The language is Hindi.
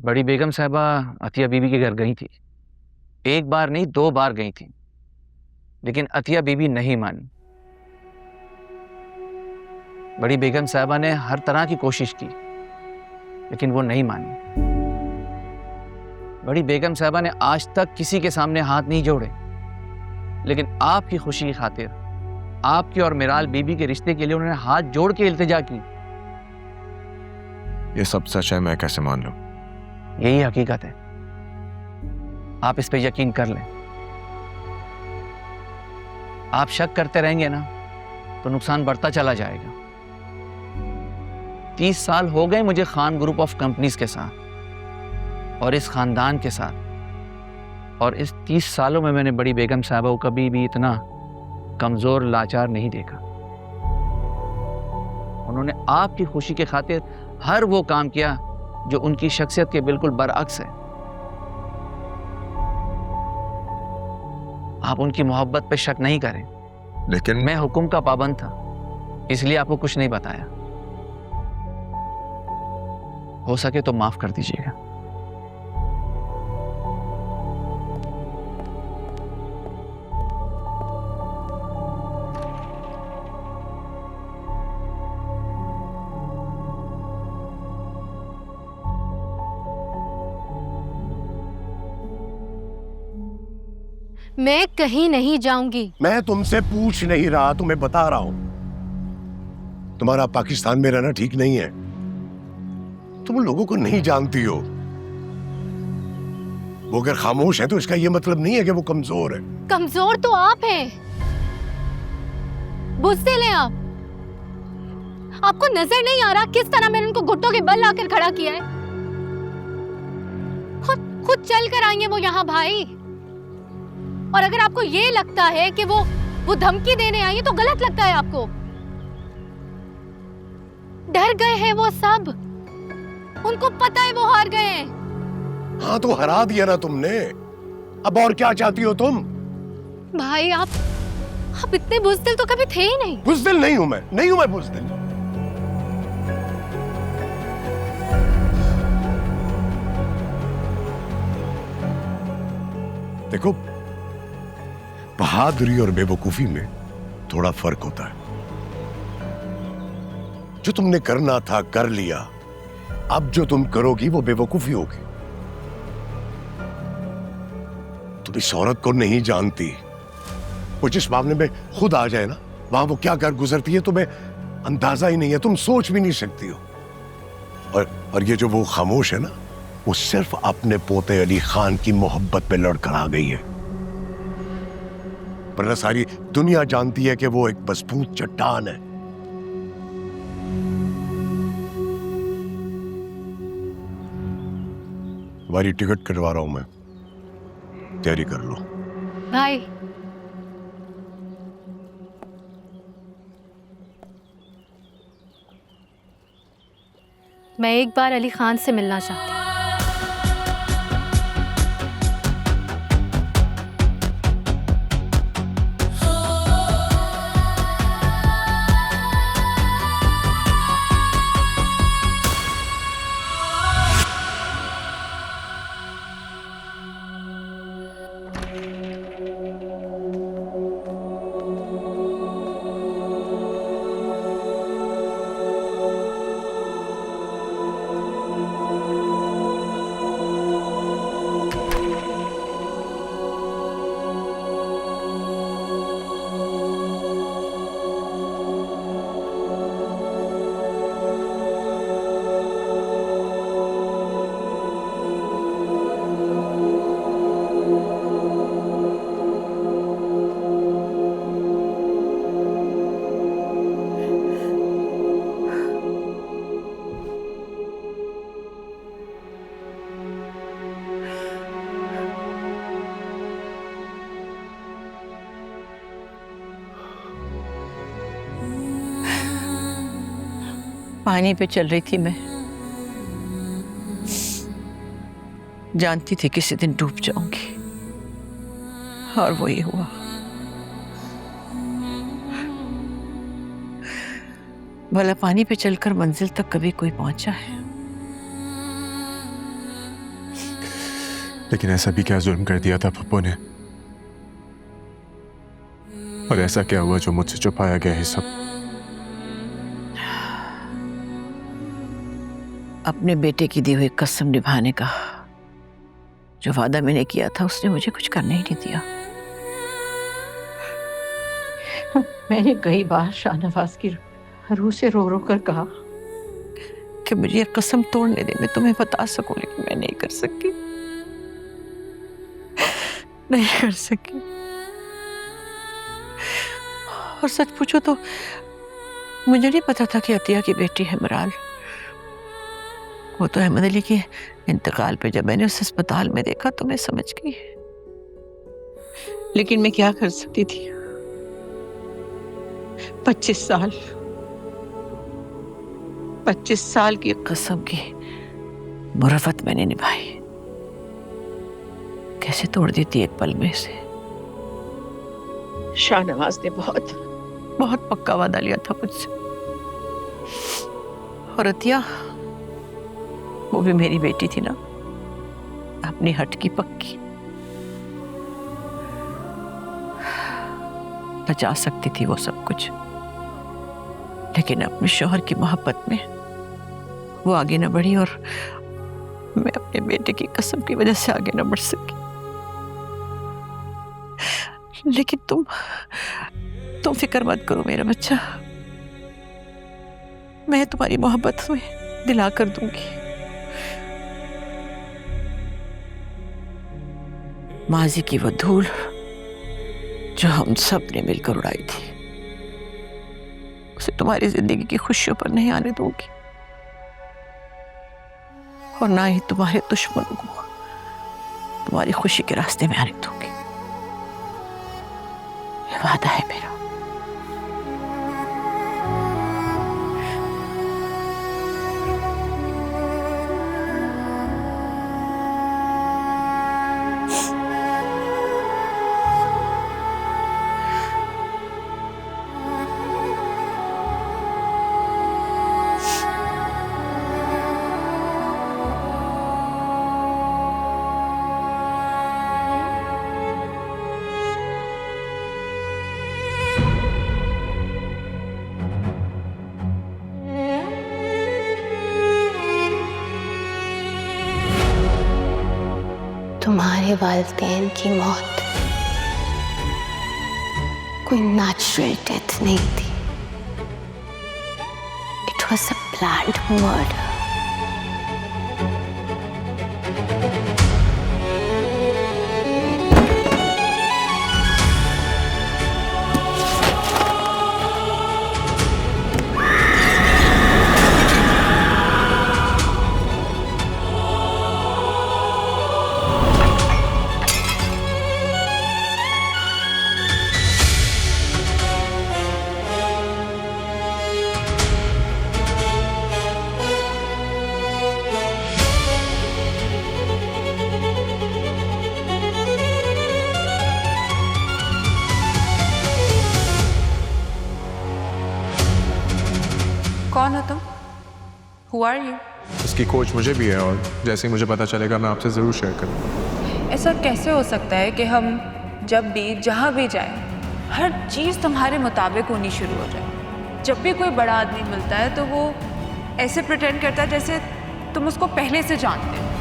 बड़ी बेगम साहबा अतिया बीबी के घर गई थी। एक बार नहीं, 2 बार गई थी, लेकिन अतिया बीबी नहीं मानी। बड़ी बेगम साहबा ने हर तरह की कोशिश की, लेकिन वो नहीं मानी। बड़ी बेगम साहबा ने आज तक किसी के सामने हाथ नहीं जोड़े, लेकिन आपकी खुशी की खातिर, आपकी और मिराल बीबी के रिश्ते के लिए उन्होंने हाथ जोड़ के इल्तिजा की। ये सब सच है, मैं कैसे मान लूं? यही हकीकत है। आप इस पे यकीन कर लें। आप शक करते रहेंगे ना तो नुकसान बढ़ता चला जाएगा। 30 साल हो गए मुझे खान ग्रुप ऑफ कंपनीज के साथ और इस खानदान के साथ, और इस 30 सालों में मैंने बड़ी बेगम साहबा को कभी भी इतना कमजोर लाचार नहीं देखा। उन्होंने आपकी खुशी के खातिर हर वो काम किया जो उनकी शख्सियत के बिल्कुल बरअक्स है। आप उनकी मोहब्बत पे शक नहीं करें। लेकिन मैं हुक्म का पाबंद था, इसलिए आपको कुछ नहीं बताया। हो सके तो माफ कर दीजिएगा। मैं कहीं नहीं जाऊंगी। मैं तुमसे पूछ नहीं रहा, तुम्हें बता रहा हूं। तुम्हारा पाकिस्तान में रहना ठीक नहीं है। तुम लोगों को नहीं जानती हो। वो अगर खामोश है तो इसका यह मतलब नहीं है कि वो कमजोर है। कमजोर तो आप हैं। बुज़दिल हैं आप। आपको नजर नहीं आ रहा किस तरह मैंने उनको घुटनों के बल लाकर खड़ा किया है? खुद चल कर आएंगे वो यहाँ भाई। और अगर आपको ये लगता है कि वो धमकी देने आई है तो गलत लगता है आपको। डर गए हैं वो सब। उनको पता है वो हार गए हैं। हाँ तो हरा दिया ना तुमने, अब और क्या चाहती हो तुम? भाई आप इतने बुज़दिल तो कभी थे ही नहीं। बुज़दिल नहीं हूं मैं बुज़दिल। देखो, बहादुरी और बेवकूफी में थोड़ा फर्क होता है। जो तुमने करना था कर लिया, अब जो तुम करोगी वो बेवकूफी होगी। तुम इस औरत को नहीं जानती। वो जिस मामले में खुद आ जाए ना, वहां वो क्या कर गुजरती है तुम्हें अंदाजा ही नहीं है। तुम सोच भी नहीं सकती हो। और ये जो वो खामोश है ना, वो सिर्फ अपने पोते अली खान की मोहब्बत पे लड़कर आ गई है। वरना सारी दुनिया जानती है कि वो एक मजबूत चट्टान है। तुम्हारी टिकट कटवा रहा हूं मैं, तैयारी कर लो। भाई मैं एक बार अली खान से मिलना चाहती हूँ। पानी पे चल रही थी मैं, जानती थी किसी दिन डूब जाऊंगी, और वो ये हुआ। भला पानी पे चलकर मंजिल तक कभी कोई पहुंचा है? लेकिन ऐसा भी क्या जुल्म कर दिया था पप्पू ने? और ऐसा क्या हुआ जो मुझसे छुपाया गया है सब? अपने बेटे की दी हुई कसम निभाने का जो वादा मैंने किया था उसने मुझे कुछ करने ही नहीं दिया। मैंने कई बार शाहनवाज की रूह से रो रो कर कहा कि मुझे ये कसम तोड़ने दे, मैं तुम्हें बता सकूं, लेकिन मैं नहीं कर सकी, नहीं कर सकी। और सच पूछो तो मुझे नहीं पता था कि अतिया की बेटी है मराल। वो तो अहमद अली के इंतकाल पे जब मैंने उस अस्पताल में देखा तो मैं समझ गई, लेकिन मैं क्या कर सकती थी? 25 साल की कसम की मुरवत मैंने निभाई, कैसे तोड़ देती एक पल में से? शाहनवाज ने बहुत बहुत पक्का वादा लिया था मुझसे, और अतिया वो भी मेरी बेटी थी ना, अपनी हट की पक्की। बचा सकती थी वो सब कुछ, लेकिन अपने शौहर की मोहब्बत में वो आगे न बढ़ी और मैं अपने बेटे की कसम की वजह से आगे न बढ़ सकी। लेकिन तुम फिक्र मत करो मेरा बच्चा, मैं तुम्हारी मोहब्बत में दिला कर दूंगी। माजी की वो धूल जो हम सब ने मिलकर उड़ाई थी, उसे तुम्हारी जिंदगी की खुशियों पर नहीं आने दूंगी, और ना ही तुम्हारे दुश्मनों को तुम्हारी खुशी के रास्ते में आने दूंगी। ये वादा है मेरा। तुम्हारे वालिदैन की मौत कोई नेचुरल डेथ नहीं थी। It was a planned murder. कौन हो तुम? Who are you? इसकी खोज मुझे भी है, और जैसे ही मुझे पता चलेगा मैं आपसे ज़रूर शेयर करूँगा। ऐसा कैसे हो सकता है कि हम जब भी जहाँ भी जाएं हर चीज़ तुम्हारे मुताबिक होनी शुरू हो जाए? जब भी कोई बड़ा आदमी मिलता है तो वो ऐसे प्रिटेंड करता है जैसे तुम उसको पहले से जानते हो।